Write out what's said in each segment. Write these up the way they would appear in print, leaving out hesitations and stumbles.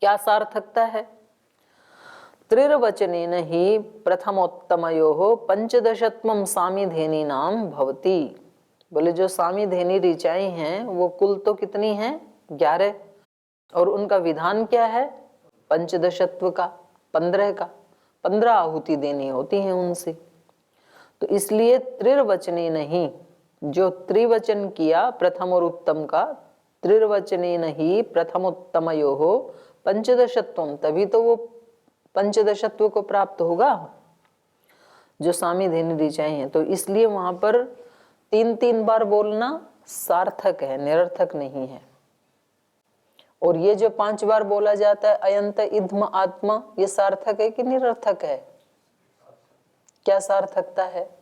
क्या सार्थकता है? त्रिर्वचनेन ही प्रथमोत्तमयोः पंचदशत्वं सामिधेनीनां भवति। बोले जो सामिधेनी ऋचाएं हैं वो कुल तो कितनी हैं? 11, और उनका विधान क्या है? पंचदशत्व का, 15 का। 15 आहुति देनी होती हैं उनसे। तो इसलिए त्रिर्वचने नहीं, जो त्रिवचन किया प्रथम और उत्तम का, त्रिर्वचने नहीं प्रथमोत्तमयोः पंचदशत्वम, तभी तो वो पंचदशत्व को प्राप्त होगा जो सामिधेनी ऋचाएं हैं। तो इसलिए वहां पर 3 बार बोलना सार्थक है, निरर्थक नहीं है। और ये जो 5 बार बोला जाता है अयंत इद्म आत्मा, ये सार्थक है कि निरर्थक है? क्या सार्थकता है?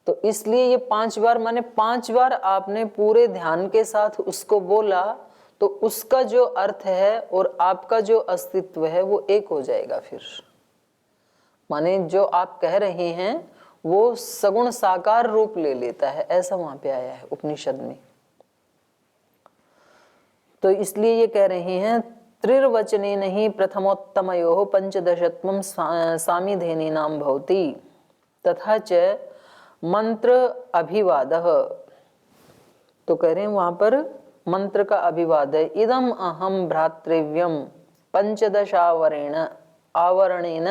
तो इसलिए ये 5 बार, माने 5 बार आपने पूरे ध्यान के साथ उसको बोला, तो उसका जो अर्थ है और आपका जो अस्तित्व है वो एक हो जाएगा। फिर माने जो आप कह रहे हैं वो सगुण साकार रूप ले लेता है, ऐसा वहां पे आया है उपनिषद में। तो इसलिए ये कह रहे हैं त्रिर्वचने नहीं प्रथमोत्तमयोः पंचदशत्वं सामिधेनीनां भवति तथा च मंत्र अभिवादः। तो कह रहे हैं वहां पर मंत्र का अभिवाद है। इदम अहम भ्रातृव्यम पंचदशावरेण आवरेण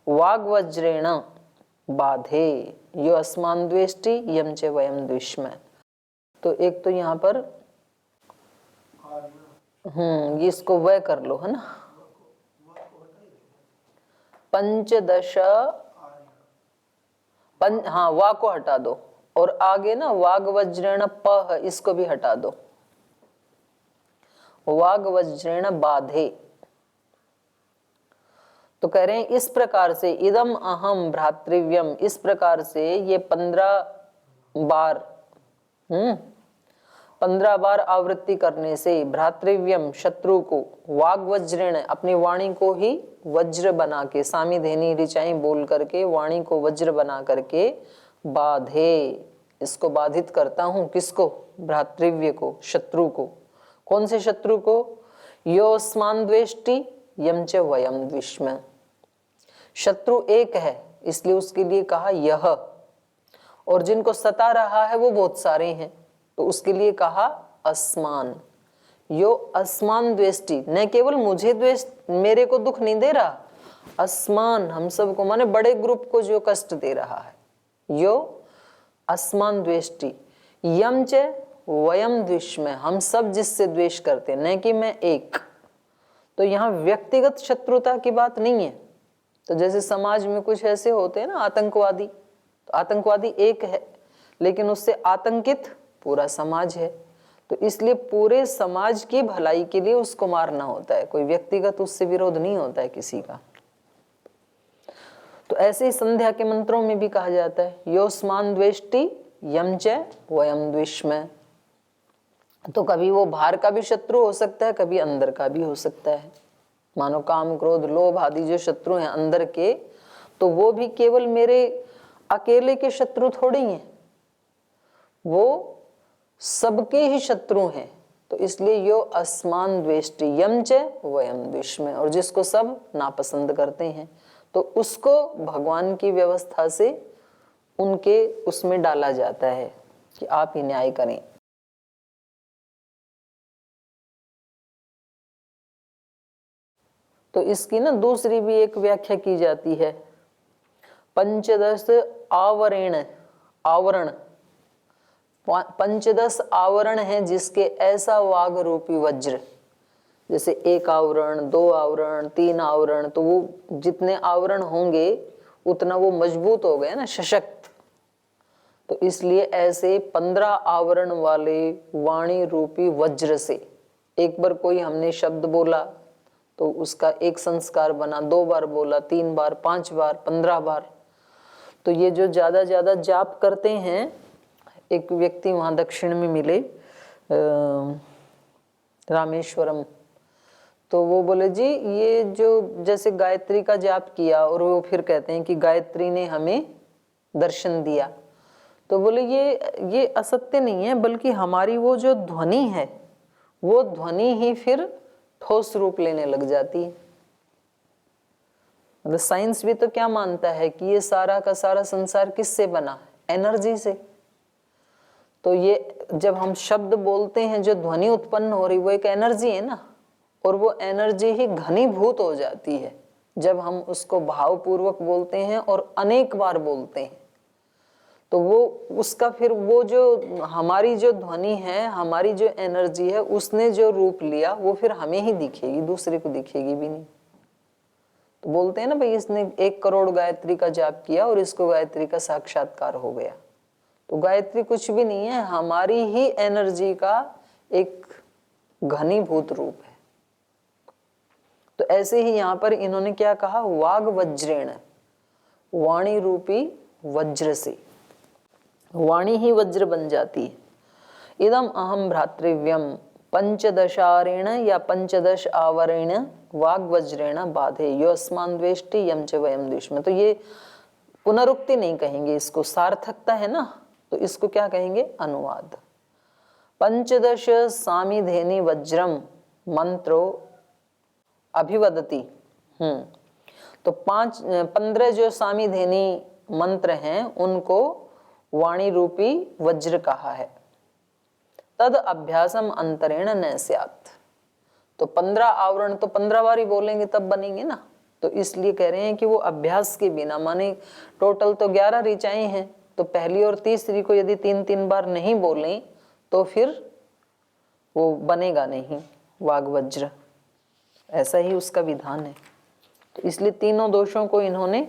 वाग्वज्रेण बाधे यो अस्मान द्वेष्टि यम च वयम द्विष्म। तो एक तो यहाँ पर इसको वह कर लो, है ना, पंचदश हाँ, वा को हटा दो, और आगे ना वाग वज्रेण प, इसको भी हटा दो, वाग वज्रेण बाधे। तो कह रहे हैं इस प्रकार से इदम अहम भ्रातृव्यम, इस प्रकार से ये 15 बार 15 बार आवृत्ति करने से भ्रातृव्यम शत्रु को, वाग वज्रेण अपनी वाणी को ही वज्र बना के, सामिधेनी ऋचाएं बोल करके वाणी को वज्र बना करके, बाधे इसको बाधित करता हूं। किसको? भ्रातृव्य को, शत्रु को। कौन से शत्रु को? योस्मान द्वेष्टि यम च वयम द्विष्म। शत्रु एक है इसलिए उसके लिए कहा यह, और जिनको सता रहा है वो बहुत सारे हैं तो उसके लिए कहा अस्मान। यो अस्मान द्वेष्टि, न केवल मुझे द्वेष, मेरे को दुख नहीं दे रहा, अस्मान हम सबको, माने बड़े ग्रुप को जो कष्ट दे रहा है। यो अस्मान द्वेष्टि यम च वयम द्विष्म, हम सब जिससे द्वेष करते हैं, न कि मैं एक। तो यहाँ व्यक्तिगत शत्रुता की बात नहीं है। तो जैसे समाज में कुछ ऐसे होते हैं ना आतंकवादी, तो आतंकवादी एक है लेकिन उससे आतंकित पूरा समाज है। तो इसलिए पूरे समाज की भलाई के लिए उसको मारना होता है, कोई व्यक्तिगत उससे विरोध नहीं होता है किसी का। तो ऐसे ही संध्या के मंत्रों में भी कहा जाता है योस्मान द्वेष्टि यम च वयम द्विष्म। तो कभी वो बाहर का भी शत्रु हो सकता है, कभी अंदर का भी हो सकता है। मानो काम क्रोध लोभ आदि जो शत्रु हैं अंदर के, तो वो भी केवल मेरे अकेले के शत्रु थोड़ी हैं, वो सबके ही शत्रु हैं। तो इसलिए यो अस्मान द्वेष्टि यम च वयम द्विष्म, और जिसको सब नापसंद करते हैं तो उसको भगवान की व्यवस्था से उनके उसमें डाला जाता है कि आप ही न्याय करें। तो इसकी ना दूसरी भी एक व्याख्या की जाती है, पंचदश आवरण, आवरण 15 आवरण है जिसके ऐसा वाग रूपी वज्र, जैसे 1 आवरण 2 आवरण 3 आवरण, तो वो जितने आवरण होंगे उतना वो मजबूत हो गए ना, सशक्त। तो इसलिए ऐसे 15 आवरण वाले वाणी रूपी वज्र से एक बार कोई हमने शब्द बोला तो उसका एक संस्कार बना, 2 बार बोला, 3 बार, 5 बार, 15 बार। तो ये जो ज्यादा जाप करते हैं, एक व्यक्ति वहां दक्षिण में मिले रामेश्वरम। तो वो बोले जी ये जो जैसे गायत्री का जाप किया और वो फिर कहते हैं कि गायत्री ने हमें दर्शन दिया, तो बोले ये असत्य नहीं है, बल्कि हमारी वो जो ध्वनि है वो ध्वनि ही फिर ठोस रूप लेने लग जाती है। मतलब साइंस भी तो क्या मानता है कि ये सारा का सारा संसार किससे बना है? एनर्जी से। तो ये जब हम शब्द बोलते हैं, जो ध्वनि उत्पन्न हो रही वो एक एनर्जी है ना, और वो एनर्जी ही घनीभूत हो जाती है जब हम उसको भावपूर्वक बोलते हैं और अनेक बार बोलते हैं। तो वो उसका फिर वो जो हमारी जो ध्वनि है, हमारी जो एनर्जी है, उसने जो रूप लिया वो फिर हमें ही दिखेगी, दूसरे को दिखेगी भी नहीं। तो बोलते हैं ना भाई इसने 1 करोड़ गायत्री का जाप किया और इसको गायत्री का साक्षात्कार हो गया। तो गायत्री कुछ भी नहीं है, हमारी ही एनर्जी का एक घनीभूत रूप है। तो ऐसे ही यहाँ पर इन्होंने क्या कहा, वाग वज्रेण, वाणी रूपी वज्र से, वाणी ही वज्र बन जाती है। इदम अहम भ्रातृव्यम पंचदशारेण या 15 आवरेण वाग वज्रेण बाधे यो अस्मान द्वेष्टि यम च वयम द्विष्म। तो ये पुनरुक्ति नहीं कहेंगे, इसको सार्थकता है ना, तो इसको क्या कहेंगे, अनुवाद। 15 सामिधेनि वज्रम मंत्रो अभिवदति। तो 15 जो सामिधेनि मंत्र हैं उनको वाणी रूपी वज्र कहा है। तद अभ्यासम अंतरेण न स्यात्। तो 15 आवरण तो 15 बार ही बोलेंगे तब बनेंगे ना, तो इसलिए कह रहे हैं कि वो अभ्यास के बिना, माने टोटल तो 11 ऋचाएं हैं, तो पहली और तीसरी को यदि 3-3 बार नहीं बोलें तो फिर वो बनेगा नहीं वाग वज्र, ऐसा ही उसका विधान है। तो इसलिए तीनों दोषों को इन्होंने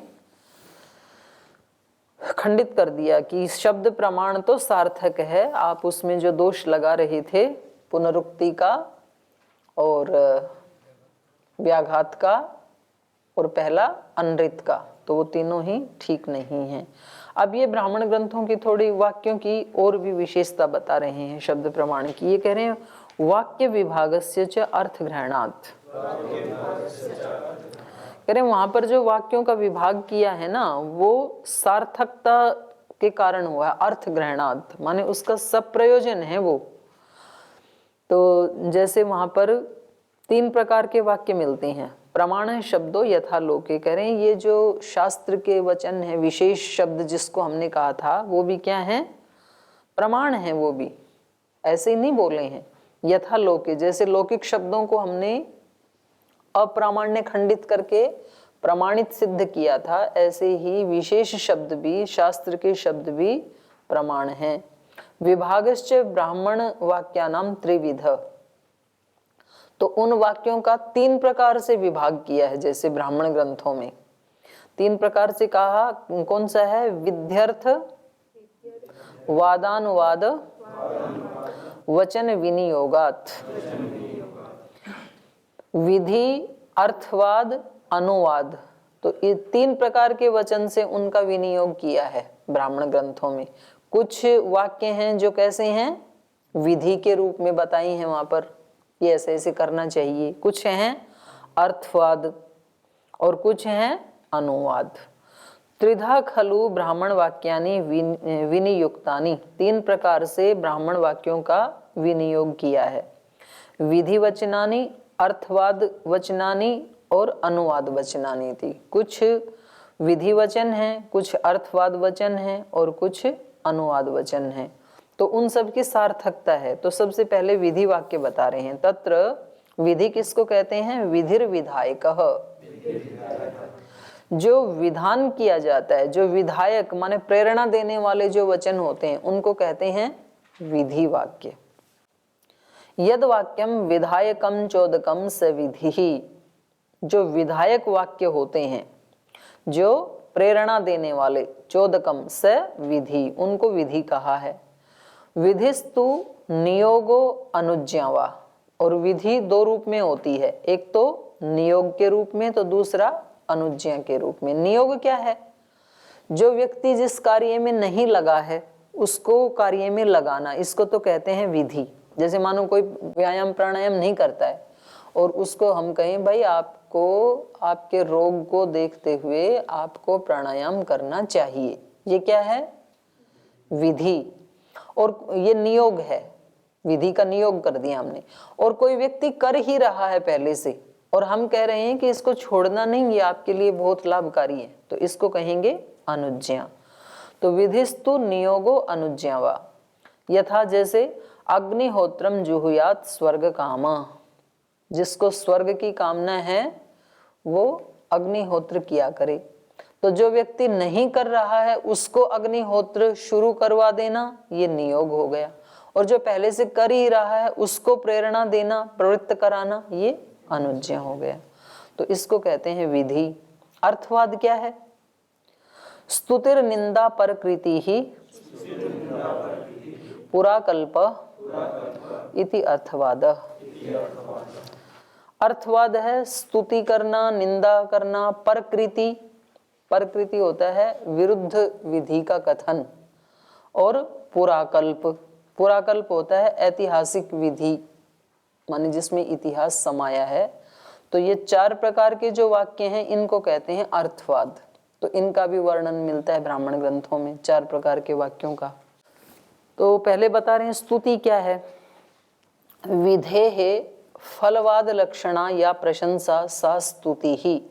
खंडित कर दिया कि शब्द प्रमाण तो सार्थक है, आप उसमें जो दोष लगा रहे थे पुनरुक्ति का और व्याघात का और पहला अनृत का, तो वो तीनों ही ठीक नहीं हैं। अब ये ब्राह्मण ग्रंथों की थोड़ी वाक्यों की और भी विशेषता बता रहे हैं शब्द प्रमाण की। ये कह रहे हैं वाक्य विभागस्य च अर्थ ग्रहणात्। कह रहे वहां पर जो वाक्यों का विभाग किया है ना, वो सार्थकता के कारण हुआ है, अर्थ ग्रहणात् माने उसका सब प्रयोजन है वो। तो जैसे वहां पर 3 प्रकार के वाक्य मिलते हैं। प्रमाण शब्दों यथा लोके, कह रहे हैं ये जो शास्त्र के वचन है, विशेष शब्द जिसको हमने कहा था, वो भी क्या है, प्रमाण है। वो भी ऐसे ही नहीं बोले हैं, यथा लोके, जैसे लौकिक शब्दों को हमने अप्रामाण्य खंडित करके प्रमाणित सिद्ध किया था, ऐसे ही विशेष शब्द भी, शास्त्र के शब्द भी प्रमाण हैं। विभागश्च ब्राह्मण वाक्यानाम त्रिविध, तो उन वाक्यों का 3 प्रकार से विभाग किया है। जैसे ब्राह्मण ग्रंथों में 3 प्रकार से कहा, कौन सा है, विध्यर्थ, वादानुवाद, वचन विनियोगात। विधि, अर्थवाद, अनुवाद, तो ये 3 प्रकार के वचन से उनका विनियोग किया है ब्राह्मण ग्रंथों में। कुछ वाक्य हैं जो कैसे हैं, विधि के रूप में बताई हैं वहां पर, ये ऐसे ऐसे करना चाहिए। कुछ हैं अर्थवाद और कुछ हैं अनुवाद। त्रिधा खलु ब्राह्मण वाक्यानि विनियुक्तानि, 3 प्रकार से ब्राह्मण वाक्यों का विनियोग किया है। विधि वचनानि, अर्थवाद वचनानि और अनुवाद वचनानि थी। कुछ विधि वचन हैं, कुछ अर्थवाद वचन हैं और कुछ अनुवाद वचन हैं। तो उन सब की सार्थकता है। तो सबसे पहले विधि वाक्य बता रहे हैं। तत्र विधि किसको कहते हैं, विधिर विधायकः, जो विधान किया जाता है, जो विधायक माने प्रेरणा देने वाले जो वचन होते हैं उनको कहते हैं विधि वाक्य। यद वाक्यम विधायकम चोदकम स विधि, जो विधायक वाक्य होते हैं, जो प्रेरणा देने वाले, चोदकम स विधि, उनको विधि कहा है। विधिस्तु नियोगो अनुज्ञावा, और विधि 2 रूप में होती है, एक तो नियोग के रूप में, तो दूसरा अनुज्ञा के रूप में। नियोग क्या है, जो व्यक्ति जिस कार्य में नहीं लगा है उसको कार्य में लगाना, इसको तो कहते हैं विधि। जैसे मानो कोई व्यायाम प्राणायाम नहीं करता है और उसको हम कहें भाई आपको आपके रोग को देखते हुए आपको प्राणायाम करना चाहिए, ये क्या है? विधि, और ये नियोग है, विधि का नियोग कर दिया हमने। और कोई व्यक्ति कर ही रहा है पहले से और हम कह रहे हैं कि इसको छोड़ना नहीं, ये आपके लिए बहुत लाभकारी है, तो इसको कहेंगे अनुज्ञा। तो विधिस्तु नियोगो अनुज्ञा वा, यथा जैसे अग्निहोत्रम जुहुयात स्वर्ग कामा, जिसको स्वर्ग की कामना है वो अग्निहोत्र किया करे। तो जो व्यक्ति नहीं कर रहा है उसको अग्निहोत्र शुरू करवा देना, ये नियोग हो गया। और जो पहले से कर ही रहा है उसको प्रेरणा देना, प्रवृत्त कराना, ये अनुज्ञा हो गया। तो इसको कहते हैं विधि। अर्थवाद क्या है? स्तुतिर निंदा परकृति ही पुराकल्प इति अर्थवाद। अर्थवाद है स्तुति करना, निंदा करना, परकृति, परकृति होता है विरुद्ध विधि का कथन, और पुराकल्प, पुराकल्प होता है ऐतिहासिक विधि, माने जिसमें इतिहास समाया है। तो ये 4 प्रकार के जो वाक्य हैं इनको कहते हैं अर्थवाद। तो इनका भी वर्णन मिलता है ब्राह्मण ग्रंथों में 4 प्रकार के वाक्यों का। तो पहले बता रहे हैं स्तुति क्या है। विधेहे फलवाद लक्षणा या प्रशंसा सा स्तुति ही।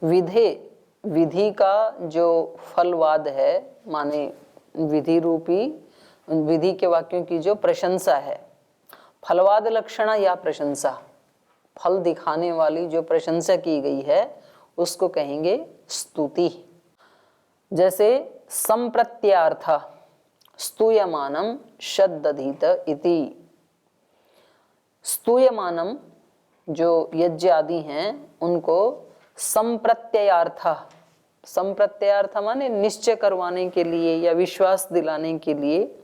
विधे, विधि का जो फलवाद है, माने विधि रूपी विधि के वाक्यों की जो प्रशंसा है, फलवाद लक्षणा या प्रशंसा, फल दिखाने वाली जो प्रशंसा की गई है उसको कहेंगे स्तुति। जैसे संप्रत्यार्थ स्तूयमानम शद्दधीत इति। स्तूयमानम जो यज्ञ आदि हैं उनको संप्रत्ययार्थ, संप्रत्ययार्थ माने निश्चय करवाने के लिए या विश्वास दिलाने के लिए,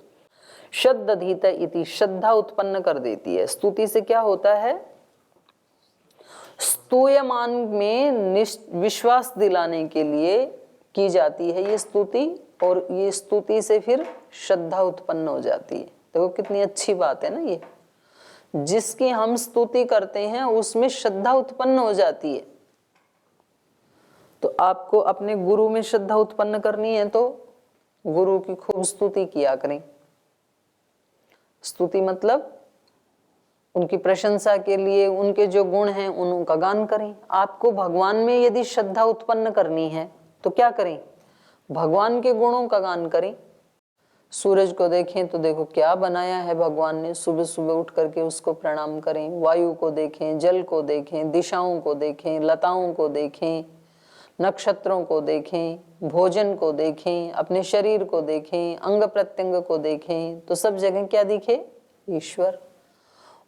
शद्दधीत इति श्रद्धा उत्पन्न कर देती है। स्तुति से क्या होता है? स्तूयमान में विश्वास दिलाने के लिए की जाती है ये स्तुति, और ये स्तुति से फिर श्रद्धा उत्पन्न हो जाती है। देखो कितनी अच्छी बात है ना ये, जिसकी हम स्तुति करते हैं उसमें श्रद्धा उत्पन्न हो जाती है। तो आपको अपने गुरु में श्रद्धा उत्पन्न करनी है तो गुरु की खूब स्तुति किया करें। स्तुति मतलब उनकी प्रशंसा के लिए उनके जो गुण हैं उनका गान करें। आपको भगवान में यदि श्रद्धा उत्पन्न करनी है तो क्या करें? भगवान के गुणों का गान करें। सूरज को देखें तो देखो क्या बनाया है भगवान ने, सुबह सुबह उठ करके उसको प्रणाम करें। वायु को देखें, जल को देखें, दिशाओं को देखें, लताओं को देखें, नक्षत्रों को देखें, भोजन को देखें, अपने शरीर को देखें, अंग प्रत्यंग को देखें, तो सब जगह क्या दिखे? ईश्वर।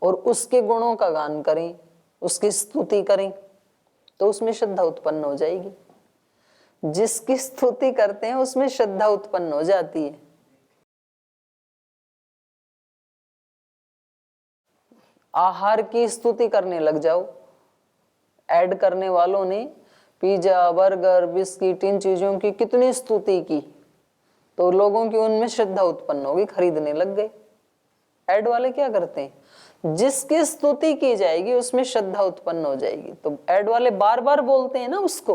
और उसके गुणों का गान करें, उसकी स्तुति करें, तो उसमें श्रद्धा उत्पन्न हो जाएगी। जिसकी स्तुति करते हैं उसमें श्रद्धा उत्पन्न हो जाती है। आहार की स्तुति करने लग जाओ। ऐड करने वालों ने पिज्जा, बर्गर, बिस्किट, इन चीजों की कितनी स्तुति की, तो लोगों की उनमें श्रद्धा उत्पन्न होगी, खरीदने लग गए। ऐड वाले क्या करते हैं? जिसकी स्तुति की जाएगी उसमें श्रद्धा उत्पन्न हो जाएगी। तो ऐड वाले बार बार बोलते हैं ना उसको,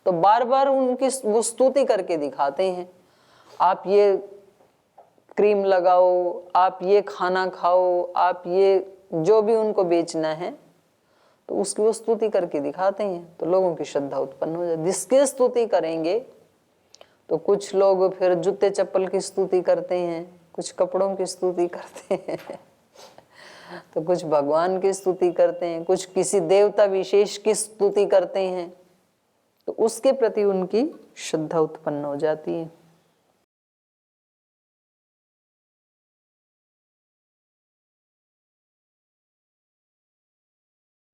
तो बार बार उनकी वो स्तुति करके दिखाते हैं। आप ये क्रीम लगाओ, आप ये खाना खाओ, आप ये जो भी उनको बेचना है तो उसकी वो स्तुति करके दिखाते हैं, तो लोगों की श्रद्धा उत्पन्न हो जाए। जिसकी स्तुति करेंगे तो कुछ लोग फिर जूते चप्पल की स्तुति करते हैं, कुछ कपड़ों की स्तुति करते हैं तो कुछ भगवान की स्तुति करते हैं, कुछ किसी देवता विशेष की स्तुति करते हैं, तो उसके प्रति उनकी श्रद्धा उत्पन्न हो जाती है।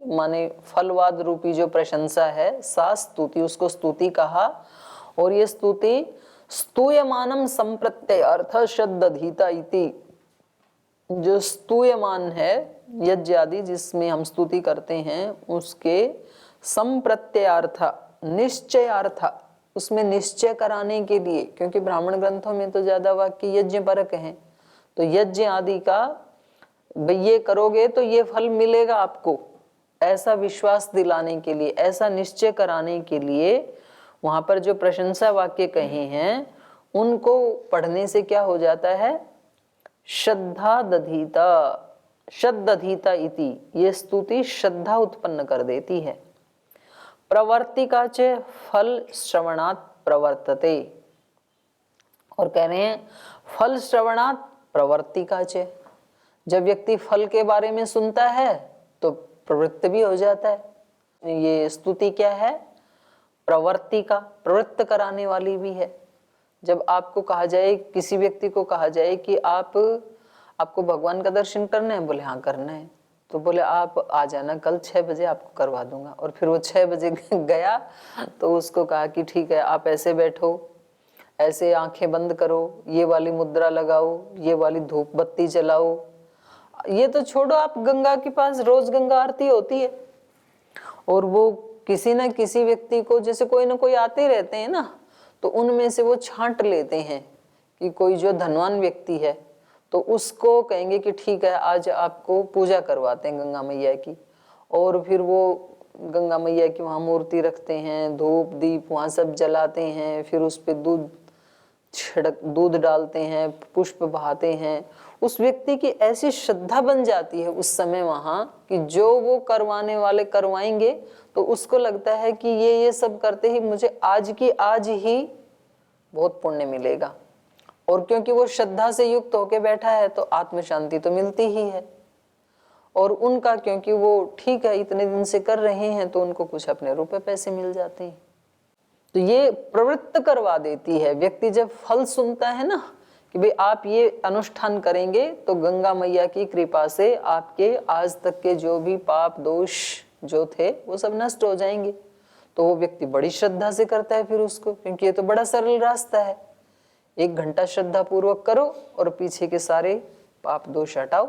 माने फलवाद रूपी जो प्रशंसा है, सा स्तुति, उसको स्तुति कहा। और ये स्तुति स्तूयमानम संप्रत्यय अर्थ शब्दधीता इति, जो स्तूयमान है यज्ञ आदि जिसमें हम स्तुति करते हैं उसके संप्रत्ययार्थ, निश्चयार्थ, उसमें निश्चय कराने के लिए, क्योंकि ब्राह्मण ग्रंथों में तो ज्यादा वाक्य यज्ञ परक हैं, तो यज्ञ आदि का भाई ये करोगे तो ये फल मिलेगा आपको, ऐसा विश्वास दिलाने के लिए, ऐसा निश्चय कराने के लिए वहां पर जो प्रशंसा वाक्य कहे हैं उनको पढ़ने से क्या हो जाता है, श्रद्धा दधीता, श्रद्धधीता इति, ये स्तुति श्रद्धा उत्पन्न कर देती है। प्रवर्तिका च फल श्रवणात् प्रवर्तते, और कह रहे हैं फल श्रवणात् प्रवर्तिका च, जब व्यक्ति फल के बारे में सुनता है तो प्रवृत्त भी हो जाता है। ये स्तुति क्या है, प्रवर्ति का, प्रवृत्त कराने वाली भी है। जब आपको कहा जाए, किसी व्यक्ति को कहा जाए कि आपको भगवान का दर्शन करना है, बोले हाँ करना है, तो बोले आप आ जाना कल 6 बजे, आपको करवा दूंगा। और फिर वो 6 बजे गया तो उसको कहा कि ठीक है आप ऐसे बैठो, ऐसे आंखें बंद करो, ये वाली मुद्रा लगाओ, ये वाली धूप बत्ती जलाओ। ये तो छोड़ो, आप गंगा के पास रोज गंगा आरती होती है, और वो किसी न किसी व्यक्ति को, जैसे कोई ना कोई आते रहते हैं ना, तो उनमें से वो छांट लेते हैं कि कोई जो धनवान व्यक्ति है तो उसको कहेंगे कि ठीक है आज आपको पूजा करवाते हैं गंगा मैया की। और फिर वो गंगा मैया की वहाँ मूर्ति रखते हैं, धूप दीप वहाँ सब जलाते हैं, फिर उस पर दूध डालते हैं, पुष्प बहाते हैं। उस व्यक्ति की ऐसी श्रद्धा बन जाती है उस समय वहां कि जो वो करवाने वाले करवाएंगे तो उसको लगता है कि ये सब करते ही मुझे आज की आज ही बहुत पुण्य मिलेगा। और क्योंकि वो श्रद्धा से युक्त होके बैठा है तो आत्म शांति तो मिलती ही है। और उनका क्योंकि वो ठीक है इतने दिन से कर रहे हैं तो उनको कुछ अपने रुपए पैसे मिल जाते हैं। तो ये प्रवृत्त करवा देती है। व्यक्ति जब फल सुनता है ना कि भाई आप ये अनुष्ठान करेंगे तो गंगा मैया की कृपा से आपके आज तक के जो भी पाप दोष जो थे वो सब नष्ट हो जाएंगे, तो वो व्यक्ति बड़ी श्रद्धा से करता है फिर उसको, क्योंकि ये तो बड़ा सरल रास्ता है। 1 घंटा श्रद्धा पूर्वक करो और पीछे के सारे पाप दोष हटाओ।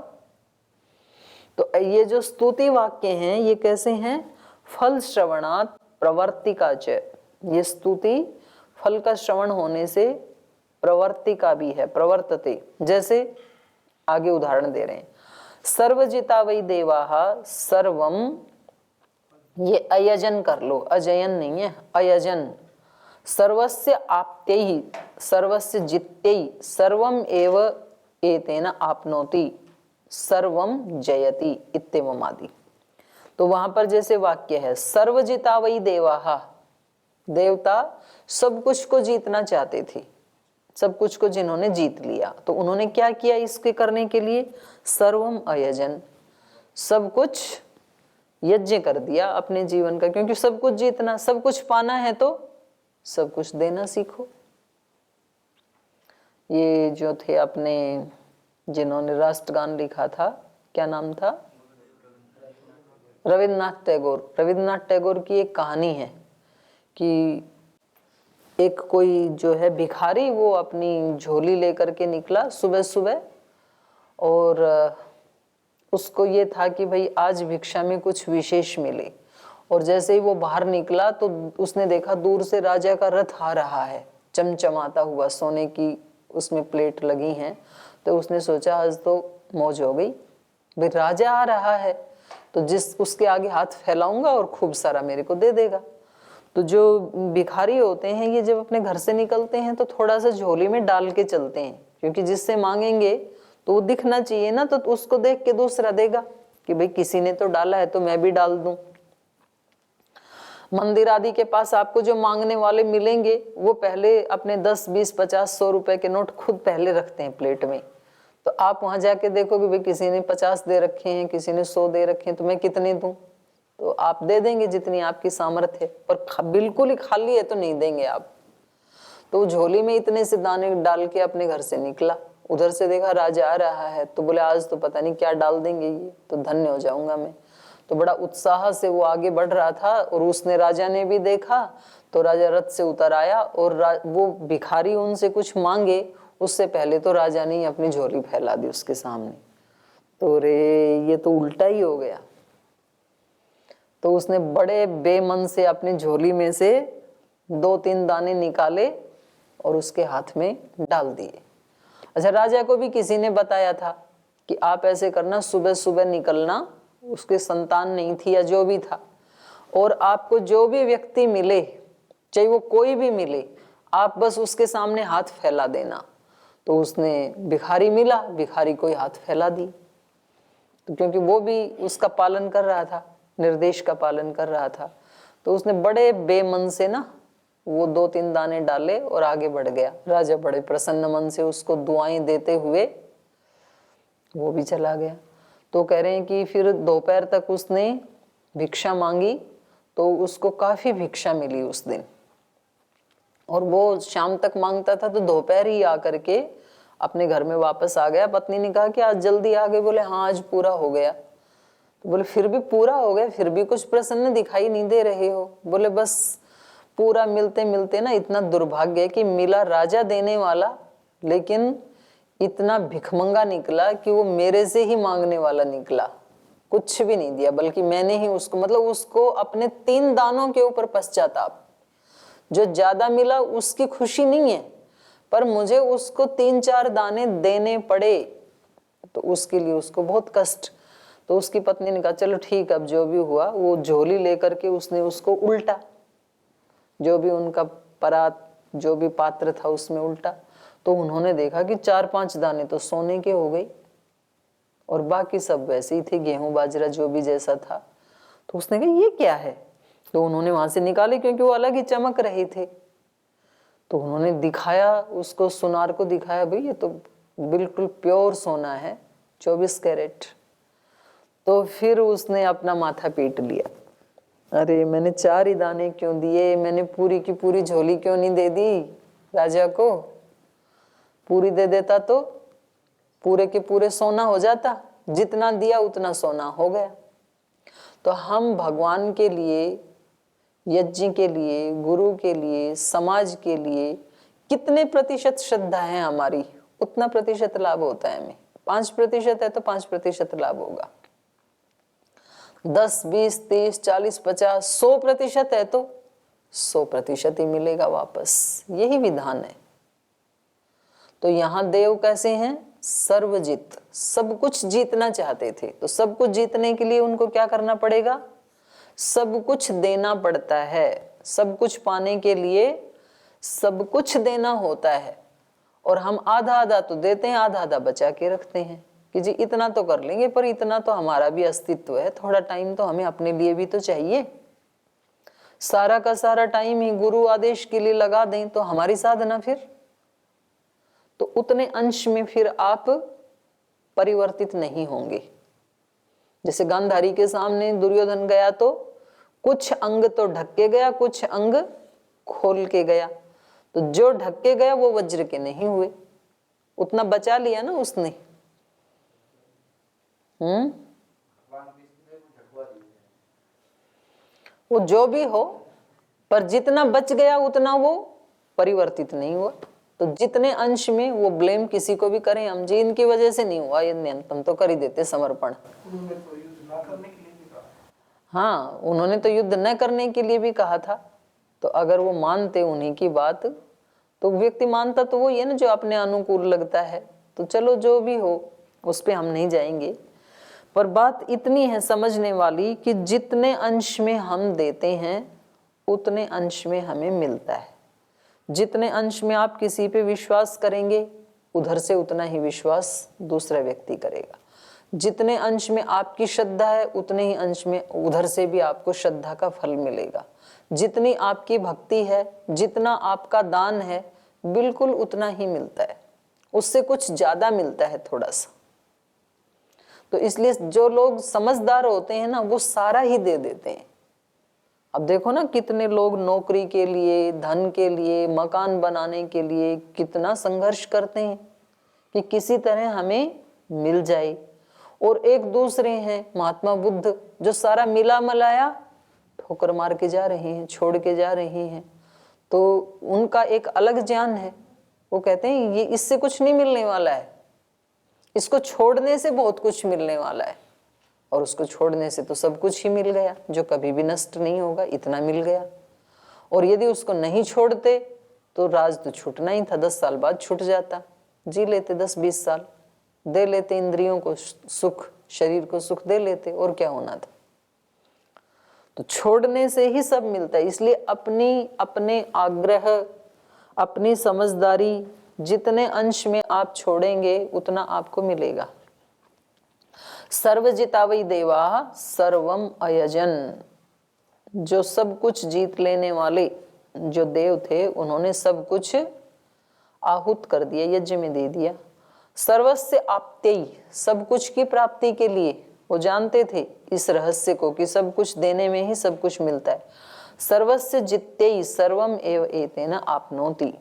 तो ये जो स्तुति वाक्य हैं ये कैसे हैं, फल श्रवणात् प्रवर्तिका च, ये स्तुति फल का श्रवण होने से प्रवर्ति का भी है, प्रवर्तते। जैसे आगे उदाहरण दे रहे हैं, सर्वजिता वै देवाः सर्वम, ये अयजन कर लो, अजयन नहीं है, अयजन। सर्वस्य आप्त्यैः सर्वस्य जित्यैः सर्वम एव एतेन आपनोति सर्वम जयति इत्येवम् आदि। तो वहां पर जैसे वाक्य है सर्वजिता वै देवाः, देवता सब कुछ को जीतना चाहते थे, सब कुछ को जिन्होंने जीत लिया तो उन्होंने क्या किया इसके करने के लिए, सर्वम अयजन, सब कुछ यज्ञ कर दिया अपने जीवन का। क्योंकि सब कुछ जीतना, सब कुछ पाना है तो सब कुछ देना सीखो। ये जो थे अपने जिन्होंने राष्ट्रगान लिखा था, क्या नाम था, रविन्द्रनाथ टैगोर। रविन्द्रनाथ टैगोर की एक कहानी है कि एक कोई जो है भिखारी वो अपनी झोली लेकर के निकला सुबह सुबह, और उसको ये था कि भाई आज भिक्षा में कुछ विशेष मिले। और जैसे ही वो बाहर निकला तो उसने देखा दूर से राजा का रथ आ रहा है, चमचमाता हुआ, सोने की उसमें प्लेट लगी हैं। तो उसने सोचा आज तो मौज हो गई, भाई राजा आ रहा है तो जिस उसके आगे हाथ फैलाऊंगा और खूब सारा मेरे को दे देगा। तो जो भिखारी होते हैं ये जब अपने घर से निकलते हैं तो थोड़ा सा झोली में डाल के चलते हैं, क्योंकि जिससे मांगेंगे तो वो दिखना चाहिए ना, तो उसको देख के दूसरा देगा कि भाई किसी ने तो डाला है तो मैं भी डाल दूं। मंदिर आदि के पास आपको जो मांगने वाले मिलेंगे वो पहले अपने 10, 20, 50, 100 रुपए के नोट खुद पहले रखते हैं प्लेट में। तो आप वहां जाके देखोगे भाई किसी ने 50 दे रखे हैं, किसी ने 100 दे रखे हैं, तो मैं कितने दूं? तो आप दे देंगे जितनी आपकी सामर्थ्य है, पर बिल्कुल ही खाली है तो नहीं देंगे आप। तो झोली में इतने से दाने डाल के अपने घर से निकला, उधर से देखा राजा आ रहा है तो बोले आज तो पता नहीं क्या डाल देंगे ये, तो धन्य हो जाऊंगा मैं। तो बड़ा उत्साह से वो आगे बढ़ रहा था, और उसने राजा ने भी देखा तो राजा रथ से उतर आया, और वो भिखारी उनसे कुछ मांगे उससे पहले तो राजा ने अपनी झोली फैला दी उसके सामने। तो रे ये तो उल्टा ही हो गया। तो उसने बड़े बेमन से अपनी झोली में से 2-3 दाने निकाले और उसके हाथ में डाल दिए। अच्छा, राजा को भी किसी ने बताया था कि आप ऐसे करना, सुबह सुबह निकलना, उसके संतान नहीं थी या जो भी था, और आपको जो भी व्यक्ति मिले, चाहे वो कोई भी मिले, आप बस उसके सामने हाथ फैला देना। तो उसने भिखारी मिला, भिखारी को ही हाथ फैला दी, तो क्योंकि वो भी उसका पालन कर रहा था, निर्देश का पालन कर रहा था, तो उसने बड़े बेमन से ना वो 2-3 दाने डाले और आगे बढ़ गया। राजा बड़े प्रसन्न मन से उसको दुआएं देते हुए वो भी चला गया। तो कह रहे हैं कि फिर दोपहर तक उसने भिक्षा मांगी, तो उसको काफी भिक्षा मिली उस दिन, और वो शाम तक मांगता था तो दोपहर ही आकर के अपने घर में वापस आ गया। पत्नी ने कहा कि आज जल्दी आ गए, बोले हाँ आज पूरा हो गया। तो बोले फिर भी पूरा हो गया, फिर भी कुछ प्रसन्न दिखाई नहीं दे रहे हो। बोले बस पूरा मिलते मिलते ना इतना दुर्भाग्य है कि मिला राजा देने वाला, लेकिन इतना भिखमंगा निकला कि वो मेरे से ही मांगने वाला निकला, कुछ भी नहीं दिया, बल्कि मैंने ही उसको, मतलब उसको अपने 3 दानों के ऊपर पश्चाताप। जो ज्यादा मिला उसकी खुशी नहीं है, पर मुझे उसको 3-4 दाने देने पड़े, तो उसके लिए उसको बहुत कष्ट। तो उसकी पत्नी ने कहा चलो ठीक, अब जो भी हुआ, वो झोली लेकर के उसने उसको उल्टा, जो भी उनका परात, जो भी पात्र था उसमें उल्टा। तो उन्होंने देखा कि 4-5 दाने तो सोने के हो गए और बाकी सब वैसे ही थे, गेहूं बाजरा जो भी जैसा था। तो उसने कहा ये क्या है? तो उन्होंने वहां से निकाले, क्योंकि वो अलग ही चमक रहे थे। तो उन्होंने दिखाया उसको, सुनार को दिखाया, भाई ये तो बिल्कुल प्योर सोना है, 24 कैरेट। तो फिर उसने अपना माथा पीट लिया, अरे मैंने 4 ही दाने क्यों दिए, मैंने पूरी की पूरी झोली क्यों नहीं दे दी राजा को? पूरी दे देता तो पूरे के पूरे सोना हो जाता, जितना दिया उतना सोना हो गया। तो हम भगवान के लिए, यज्ञ के लिए, गुरु के लिए, समाज के लिए कितने प्रतिशत श्रद्धा है हमारी, उतना प्रतिशत लाभ होता है हमें। 5% है तो 5% लाभ होगा, 10, 20, 30, 40, 50, 100% है तो 100% ही मिलेगा वापस। यही विधान है। तो यहां देव कैसे हैं? सर्वजित, सब कुछ जीतना चाहते थे। तो सब कुछ जीतने के लिए उनको क्या करना पड़ेगा? सब कुछ देना पड़ता है। सब कुछ पाने के लिए सब कुछ देना होता है। और हम आधा आधा तो देते हैं, आधा आधा बचा के रखते हैं कि जी इतना तो कर लेंगे, पर इतना तो हमारा भी अस्तित्व है, थोड़ा टाइम तो हमें अपने लिए भी तो चाहिए। सारा का सारा टाइम ही गुरु आदेश के लिए लगा दें तो हमारी साधना फिर तो उतने अंश में फिर आप परिवर्तित नहीं होंगे। जैसे गांधारी के सामने दुर्योधन गया तो कुछ अंग तो ढक के गया, कुछ अंग खोल के गया। तो जो ढक के गया वो वज्र के नहीं हुए, उतना बचा लिया ना उसने। वो जो भी हो, पर जितना बच गया उतना वो परिवर्तित नहीं हुआ। तो जितने अंश में वो ब्लेम किसी को भी करें हम, जी इनकी वजह से नहीं हुआ, ये न्यूनतम तो कर ही देते समर्पण। हाँ, उन्होंने तो युद्ध न करने के लिए भी कहा था। तो अगर वो मानते उन्हीं की बात, तो व्यक्ति मानता तो वो ये ना जो अपने अनुकूल लगता है। तो चलो जो भी हो उस पे हम नहीं जाएंगे, पर बात इतनी है समझने वाली कि जितने अंश में हम देते हैं उतने अंश में हमें मिलता है। जितने अंश में आप किसी पे विश्वास करेंगे उधर से उतना ही विश्वास दूसरा व्यक्ति करेगा। जितने अंश में आपकी श्रद्धा है उतने ही अंश में उधर से भी आपको श्रद्धा का फल मिलेगा। जितनी आपकी भक्ति है, जितना आपका दान है, बिल्कुल उतना ही मिलता है, उससे कुछ ज्यादा मिलता है थोड़ा सा। तो इसलिए जो लोग समझदार होते हैं ना वो सारा ही दे देते हैं। अब देखो ना कितने लोग नौकरी के लिए, धन के लिए, मकान बनाने के लिए कितना संघर्ष करते हैं कि किसी तरह हमें मिल जाए। और एक दूसरे हैं महात्मा बुद्ध जो सारा मिला मलाया ठोकर मार के जा रहे हैं, छोड़ के जा रहे हैं। तो उनका एक अलग ज्ञान है। वो कहते हैं ये इससे कुछ नहीं मिलने वाला है, इसको छोड़ने से बहुत कुछ मिलने वाला है। और उसको छोड़ने से तो सब कुछ ही मिल गया जो कभी भी नष्ट नहीं होगा, इतना मिल गया। और यदि उसको नहीं छोड़ते तो राज तो छूटना ही था, 10 साल बाद छूट जाता, जी लेते 10-20 साल, दे लेते, इंद्रियों को सुख, शरीर को सुख दे लेते, और क्या होना था। तो छोड़ने से ही सब मिलता है। इसलिए अपने आग्रह, अपनी समझदारी, जितने अंश में आप छोड़ेंगे उतना आपको मिलेगा। सर्वजिता वै देवा सर्वम अयजन, जो सब कुछ जीत लेने वाले जो देव थे उन्होंने सब कुछ आहूत कर दिया, यज्ञ में दे दिया। सर्वस्य आप्त्यै, सब कुछ की प्राप्ति के लिए वो जानते थे इस रहस्य को कि सब कुछ देने में ही सब कुछ मिलता है। सर्वस्य जित्यै सर्वम एव एतेन आपनोति,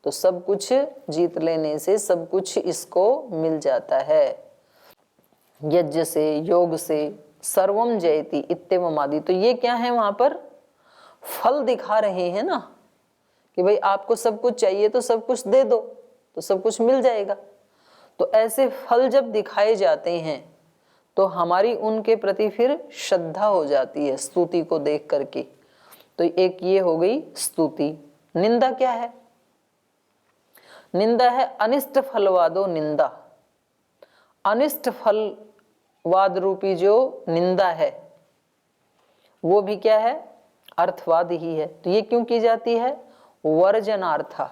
तो सब कुछ जीत लेने से सब कुछ इसको मिल जाता है। यज्ञ से, योग से सर्वम जयति इत्येवमादि, तो ये क्या है, वहां पर फल दिखा रहे हैं ना कि भाई आपको सब कुछ चाहिए तो सब कुछ दे दो तो सब कुछ मिल जाएगा। तो ऐसे फल जब दिखाए जाते हैं तो हमारी उनके प्रति फिर श्रद्धा हो जाती है स्तुति को देख करके। तो एक ये हो गई स्तुति। निंदा क्या है? निंदा है अनिष्ट फलवादो निंदा। अनिष्ट फलवाद रूपी जो निंदा है वो भी क्या है? अर्थवाद ही है। तो ये क्यों की जाती है? वर्जनार्था,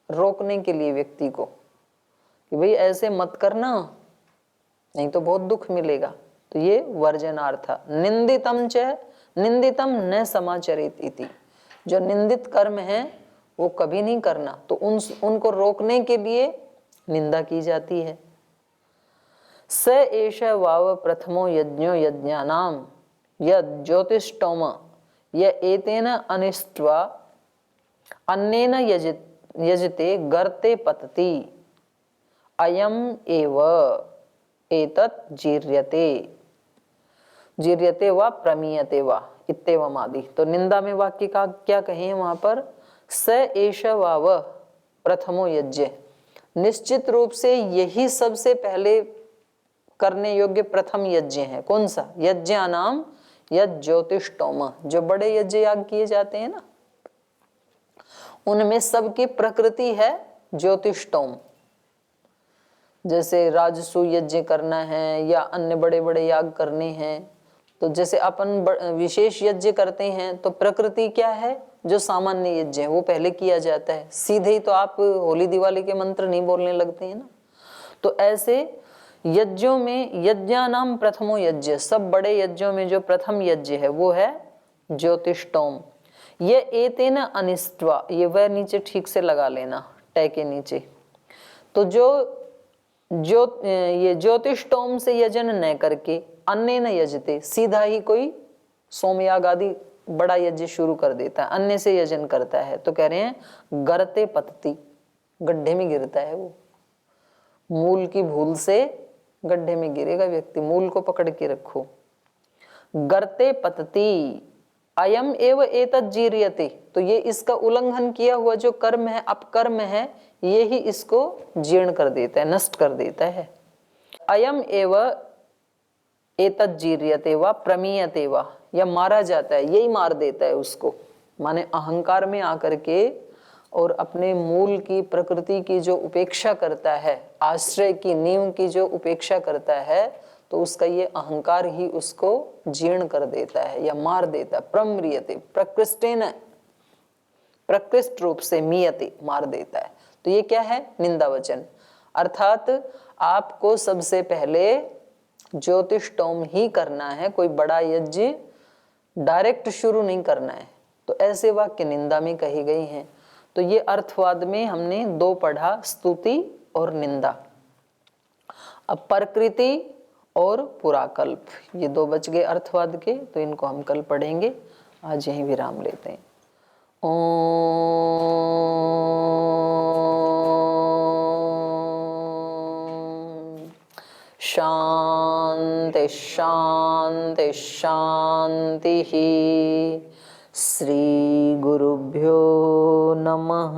रोकने के लिए व्यक्ति को कि भाई ऐसे मत करना नहीं तो बहुत दुख मिलेगा। तो ये वर्जनार्था। निंदितम च निंदितम न समाचरित इति, जो निंदित कर्म है वो कभी नहीं करना, तो उनको रोकने के लिए निंदा की जाती है। स एष वाव प्रथमो यज्ञो यज्ञानाम यद ज्योतिष्टोम य एतेन अनिष्ट्वा अन्नेन यजते गर्ते पतति अयम एव एतत् जीर्यते वा प्रमीयते वा इत्येवमादि। तो निंदा में वाक्य का क्या कहें वहां पर? स एष वाव प्रथमो यज्ञ, निश्चित रूप से यही सबसे पहले करने योग्य प्रथम यज्ञ है। कौन सा? यज्ञानाम यज्ञ ज्योतिष्टोम, जो बड़े यज्ञ याग किए जाते हैं ना उनमें सबकी प्रकृति है ज्योतिष्टोम। जैसे राजसू यज्ञ करना है या अन्य बड़े बड़े याग करने हैं, तो जैसे अपन विशेष यज्ञ करते हैं तो प्रकृति क्या है? जो सामान्य यज्ञ है वो पहले किया जाता है। सीधे ही तो आप होली दिवाली के मंत्र नहीं बोलने लगते हैं ना। तो ऐसे यज्ञों में यज्ञानाम प्रथमो यज्ञ, सब बड़े यज्ञों में जो प्रथम यज्ञ है वो है ज्योतिष्टोम। ये एतेन अनिष्ट्वा, ये वह नीचे ठीक से लगा लेना टै के नीचे। तो ये ज्योतिष्टोम से यजन न करके अन्य न यजते, सीधा ही कोई सोमयाग आदि बड़ा यज्ञ शुरू कर देता है, अन्य से यजन करता है, तो कह रहे हैं गर्ते पतती, गड्ढे में गिरता है वो। मूल की भूल से गड्ढे में गिरेगा व्यक्ति, मूल को पकड़ के रखो। गर्ते पतती अयम एव एतत् जीर्यते, तो ये इसका उल्लंघन किया हुआ जो कर्म है, अपकर्म है, ये ही इसको जीर्ण कर देता है, नष्ट कर देता है। अयम एव एतत् जीर्यते वा प्रमीयते वा, या मारा जाता है, यही मार देता है उसको। माने अहंकार में आकर के और अपने मूल की प्रकृति की जो उपेक्षा करता है, आश्रय की नींव की जो उपेक्षा करता है, तो उसका ये अहंकार ही उसको जीर्ण कर देता है या मार देता है। प्रम्रियते, प्रकृष्टेन, प्रकृष्ट रूप से मीयते, मार देता है। तो ये क्या है? निंदा वचन। अर्थात आपको सबसे पहले ज्योतिष्टोम ही करना है, कोई बड़ा यज्ञ डायरेक्ट शुरू नहीं करना है। तो ऐसे वाक्य निंदा में कही गई हैं। तो ये अर्थवाद में हमने दो पढ़ा, स्तुति और निंदा। अब प्रकृति और पुराकल्प, ये दो बच गए अर्थवाद के, तो इनको हम कल पढ़ेंगे। आज यहीं विराम लेते हैं। शांति शांति शांति। श्री गुरुभ्यो नमः।